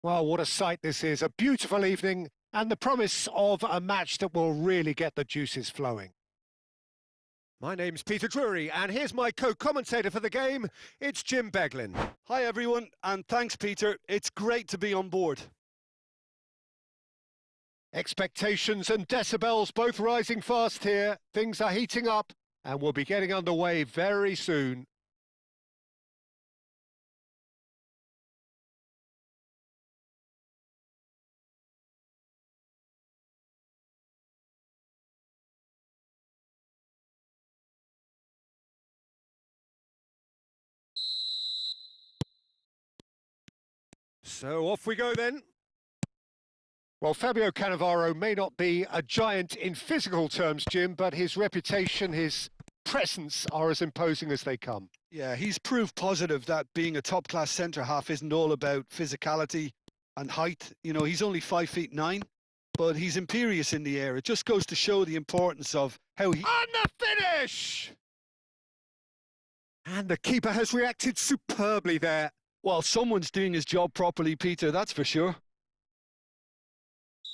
Well, what a sight this is. A beautiful evening and the promise of a match that will really get the juices flowing. My name's Peter Drury, and here's my co-commentator for the game. It's Jim Beglin. Hi everyone, and thanks Peter. It's great to be on board. Expectations and decibels both rising fast here. Things are heating up, and we'll be getting underway very soon. So off we go then. Well, Fabio Cannavaro may not be a giant in physical terms, Jim, but his reputation, his presence are as imposing as they come. Yeah, he's proved positive that being a top-class centre-half isn't all about physicality and height. You know, he's only 5'9", but he's imperious in the air. It just goes to show the importance of how he... On the finish! And the keeper has reacted superbly there. Well, someone's doing his job properly, Peter, that's for sure.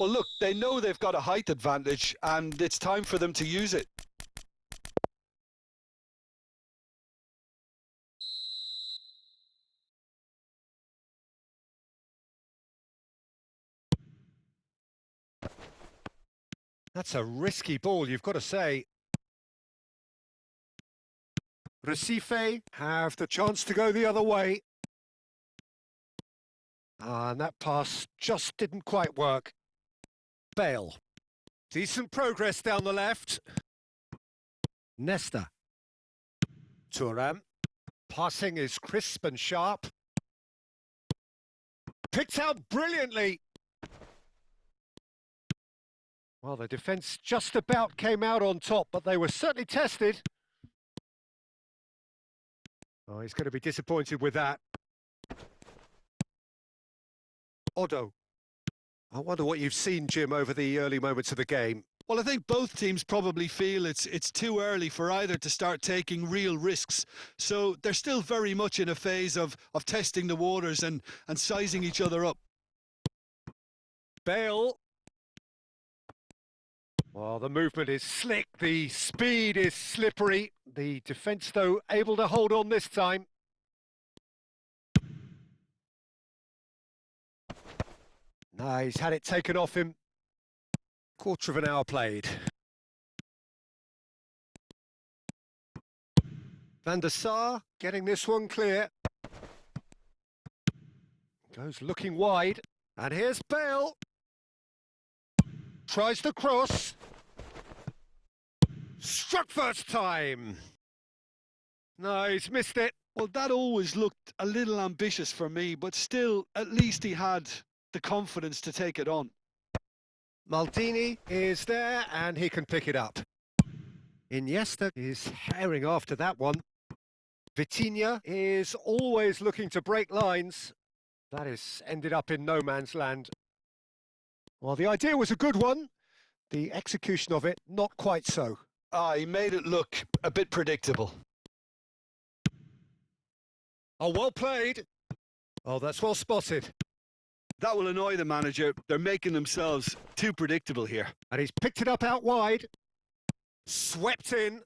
Well, look, they know they've got a height advantage, and it's time for them to use it. That's a risky ball, you've got to say. Recife have the chance to go the other way. And that pass just didn't quite work. Bale. Decent progress down the left. Nesta. Thuram. Passing is crisp and sharp. Picked out brilliantly. Well, the defence just about came out on top, but they were certainly tested. Oh, he's going to be disappointed with that. Odo. I wonder what you've seen, Jim, over the early moments of the game. Well, I think both teams probably feel it's too early for either to start taking real risks. So they're still very much in a phase of testing the waters and sizing each other up. Bale. Well, the movement is slick, the speed is slippery. The defence, though, able to hold on this time. No, he's had it taken off him. Quarter of an hour played. Van der Sar getting this one clear. Goes looking wide. And here's Bale. Tries the cross. Struck first time. No, he's missed it. Well, that always looked a little ambitious for me, but still, at least he had the confidence to take it on. Maldini is there, and he can pick it up. Iniesta is herring after that one. Vitinha is always looking to break lines. That has ended up in no man's land. Well, the idea was a good one. The execution of it, not quite so. He made it look a bit predictable. Oh, well played. Oh, that's well spotted. That will annoy the manager. They're making themselves too predictable here. And he's picked it up out wide. Swept in.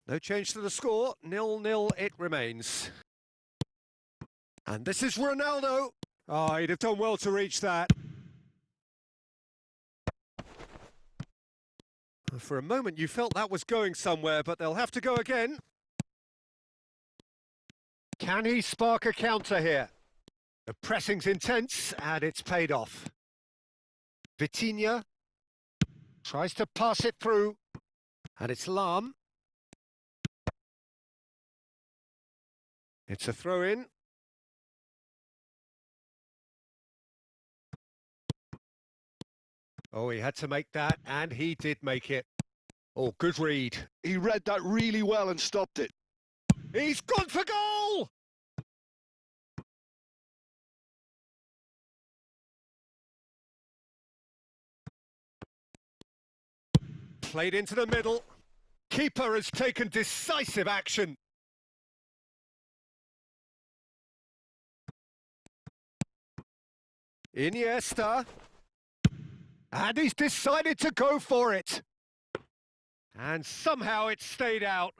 No change to the score. 0-0 it remains. And this is Ronaldo. Oh, he'd have done well to reach that. For a moment you felt that was going somewhere, but they'll have to go again. Can he spark a counter here? The pressing's intense, and it's paid off. Vitinha tries to pass it through, and it's Lahm. It's a throw-in. Oh, he had to make that, and he did make it. Oh, good read. He read that really well and stopped it. He's gone for goal! Played into the middle. Keeper has taken decisive action. Iniesta. And he's decided to go for it. And somehow it stayed out.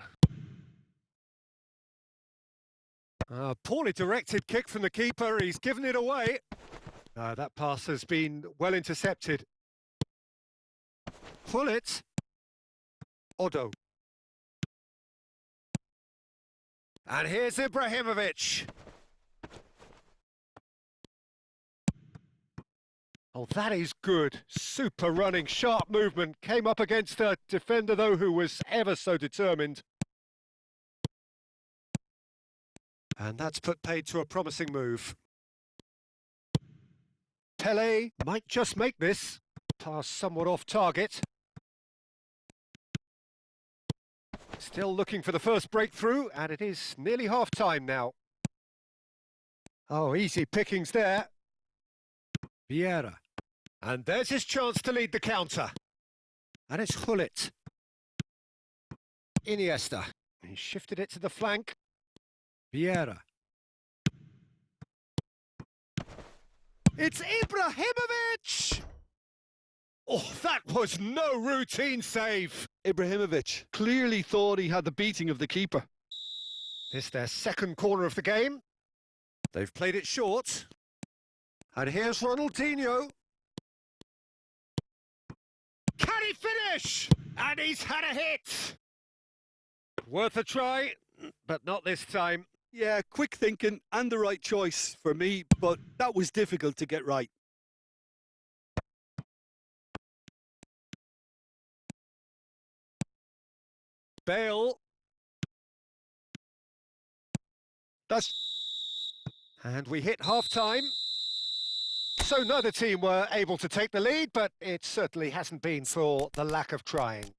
A poorly directed kick from the keeper. He's given it away. That pass has been well intercepted. Pull it. Odo. And here's Ibrahimovic. Oh, that is good. Super running, sharp movement. Came up against a defender, though, who was ever so determined. And that's put paid to a promising move. Pele might just make this. Pass somewhat off target. Still looking for the first breakthrough, and it is nearly half-time now. Oh, easy pickings there. Vieira. And there's his chance to lead the counter. And it's Gullit. Iniesta. He shifted it to the flank. Vieira. It's Ibrahimovic! Oh, that was no routine save. Ibrahimovic clearly thought he had the beating of the keeper. This their second corner of the game. They've played it short. And here's Ronaldinho. Can he finish? And he's had a hit. Worth a try, but not this time. Yeah, quick thinking and the right choice for me, but that was difficult to get right. Bale. And we hit half-time. So neither team were able to take the lead, but it certainly hasn't been for the lack of trying.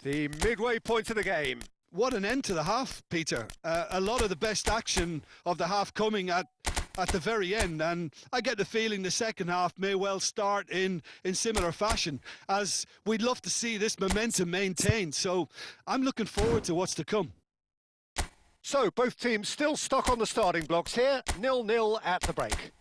The midway point of the game. What an end to the half, Peter. A lot of the best action of the half coming at the very end, and I get the feeling the second half may well start in similar fashion, as we'd love to see this momentum maintained. So I'm looking forward to what's to come. So both teams still stuck on the starting blocks here, 0-0 at the break.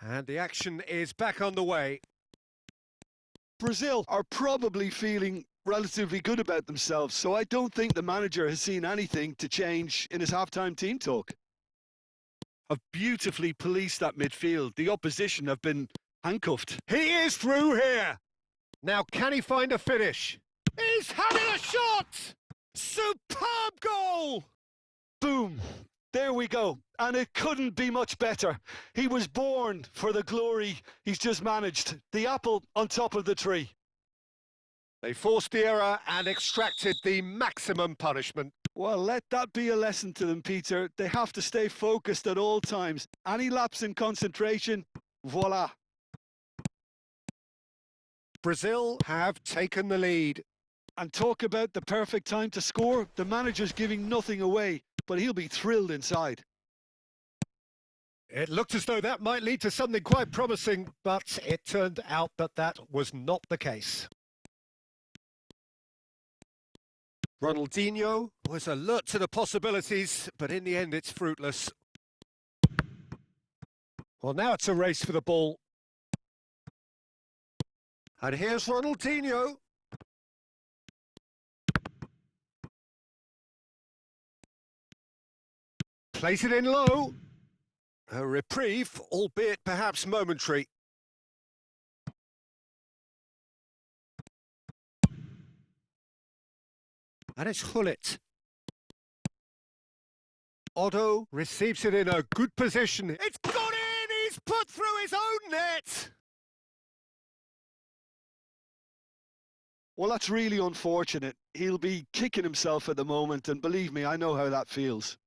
And the action is back on the way. Brazil are probably feeling relatively good about themselves, so I don't think the manager has seen anything to change in his halftime team talk. Have beautifully policed that midfield. The opposition have been handcuffed. He is through here. Now can he find a finish? He's having a shot! Superb goal! Boom. There we go. And it couldn't be much better. He was born for the glory he's just managed. The apple on top of the tree. They forced the error and extracted the maximum punishment. Well, let that be a lesson to them, Peter. They have to stay focused at all times. Any lapse in concentration, voila. Brazil have taken the lead. And talk about the perfect time to score. The manager's giving nothing away, but he'll be thrilled inside. It looked as though that might lead to something quite promising, but it turned out that that was not the case. Ronaldinho was alert to the possibilities, but in the end it's fruitless. Well, now it's a race for the ball. And here's Ronaldinho. Place it in low. A reprieve, albeit perhaps momentary. And it's Gullit. Odo receives it in a good position. It's gone in! He's put through his own net! Well, that's really unfortunate. He'll be kicking himself at the moment, and believe me, I know how that feels.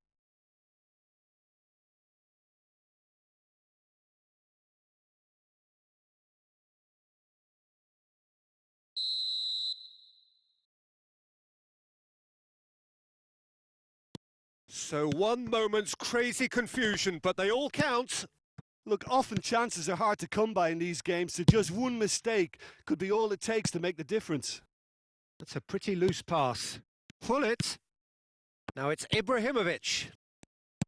So one moment's crazy confusion, but they all count. Look, often chances are hard to come by in these games, so just one mistake could be all it takes to make the difference. That's a pretty loose pass. Pull it. Now it's Ibrahimovic.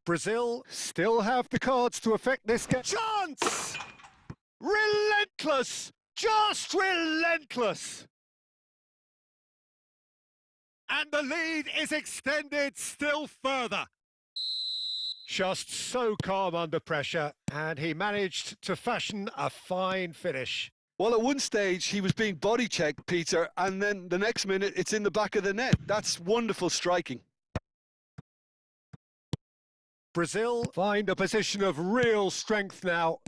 Brazil still have the cards to affect this game. Chance! Relentless! Just relentless! And the lead is extended still further. Just so calm under pressure, and he managed to fashion a fine finish. Well, at one stage, he was being body checked, Peter, and then the next minute, it's in the back of the net. That's wonderful striking. Brazil find a position of real strength now.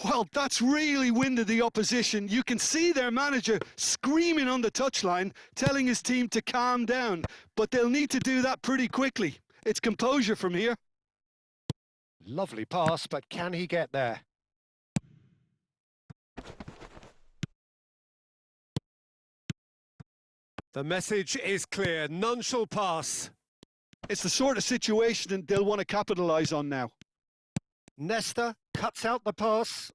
Well, that's really winded the opposition. You can see their manager screaming on the touchline, telling his team to calm down, but they'll need to do that pretty quickly. It's composure from here. Lovely pass, but can he get there? The message is clear, none shall pass. It's the sort of situation they'll want to capitalise on now. Nesta cuts out the pass.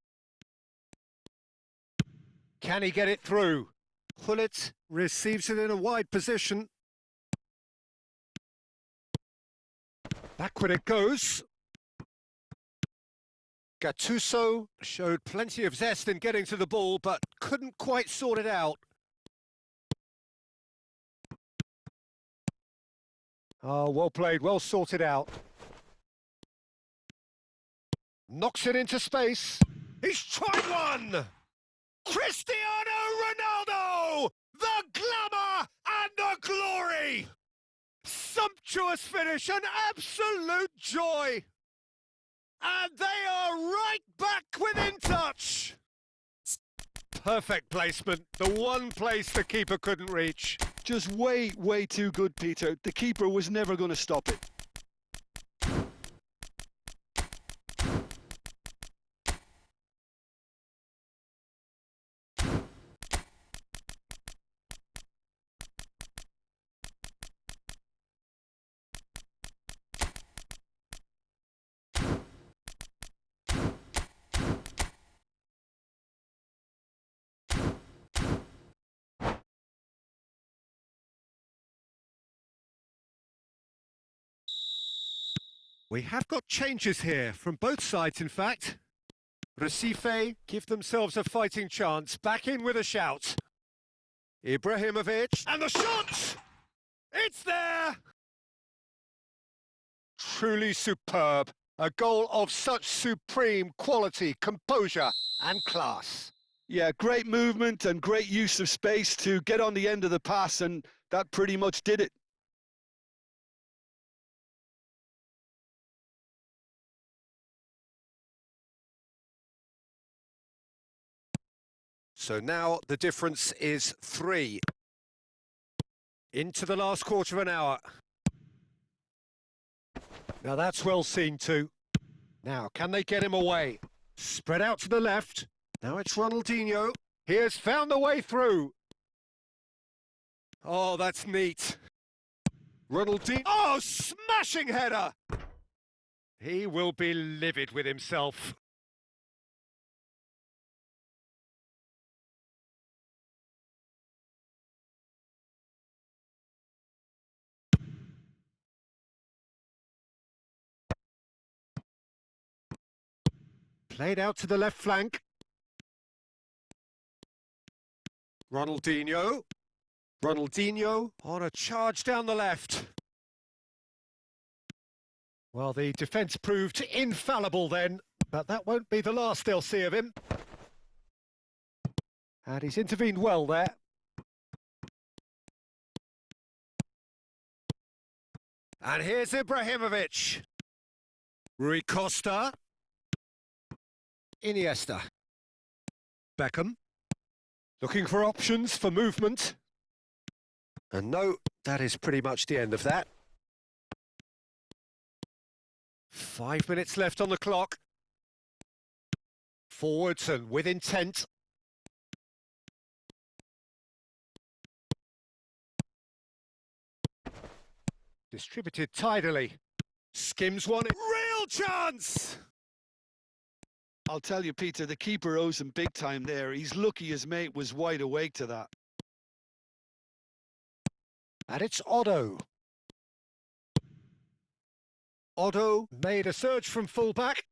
Can he get it through? Hullet receives it in a wide position. Backward it goes. Gattuso showed plenty of zest in getting to the ball, but couldn't quite sort it out. Oh, well played, well sorted out. Knocks it into space. He's tried one! Cristiano Ronaldo! The glamour and the glory! Sumptuous finish, an absolute joy! And they are right back within touch! Perfect placement, the one place the keeper couldn't reach. Just way, way too good, Peter. The keeper was never going to stop it. We have got changes here, from both sides in fact. Recife give themselves a fighting chance, back in with a shout. Ibrahimovic, and the shot! It's there! Truly superb. A goal of such supreme quality, composure and class. Yeah, great movement and great use of space to get on the end of the pass, and that pretty much did it. So now the difference is 3. Into the last quarter of an hour. Now that's well seen too. Now, can they get him away? Spread out to the left. Now it's Ronaldinho. He has found the way through. Oh, that's neat. Ronaldinho. Oh, smashing header! He will be livid with himself. Played out to the left flank. Ronaldinho. Ronaldinho on a charge down the left. Well, the defence proved infallible then, but that won't be the last they'll see of him. And he's intervened well there. And here's Ibrahimovic. Rui Costa. Iniesta. Beckham. Looking for options for movement. And no, that is pretty much the end of that. 5 minutes left on the clock. Forwards and with intent. Distributed tidily. Skims one. Real chance! I'll tell you, Peter, the keeper owes him big time there. He's lucky his mate was wide awake to that. And it's Otto. Otto made a surge from fullback,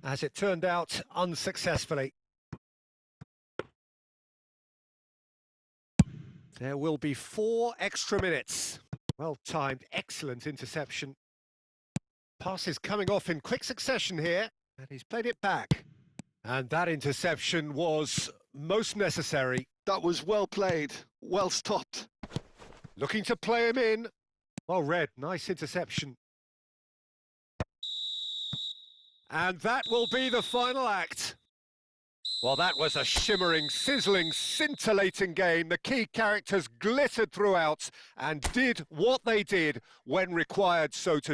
as it turned out unsuccessfully. There will be 4 extra minutes. Well timed, excellent interception. Pass is coming off in quick succession here, and he's played it back. And that interception was most necessary. That was well played, well stopped. Looking to play him in. Well read, nice interception. And that will be the final act. Well, that was a shimmering, sizzling, scintillating game. The key characters glittered throughout and did what they did when required so to do.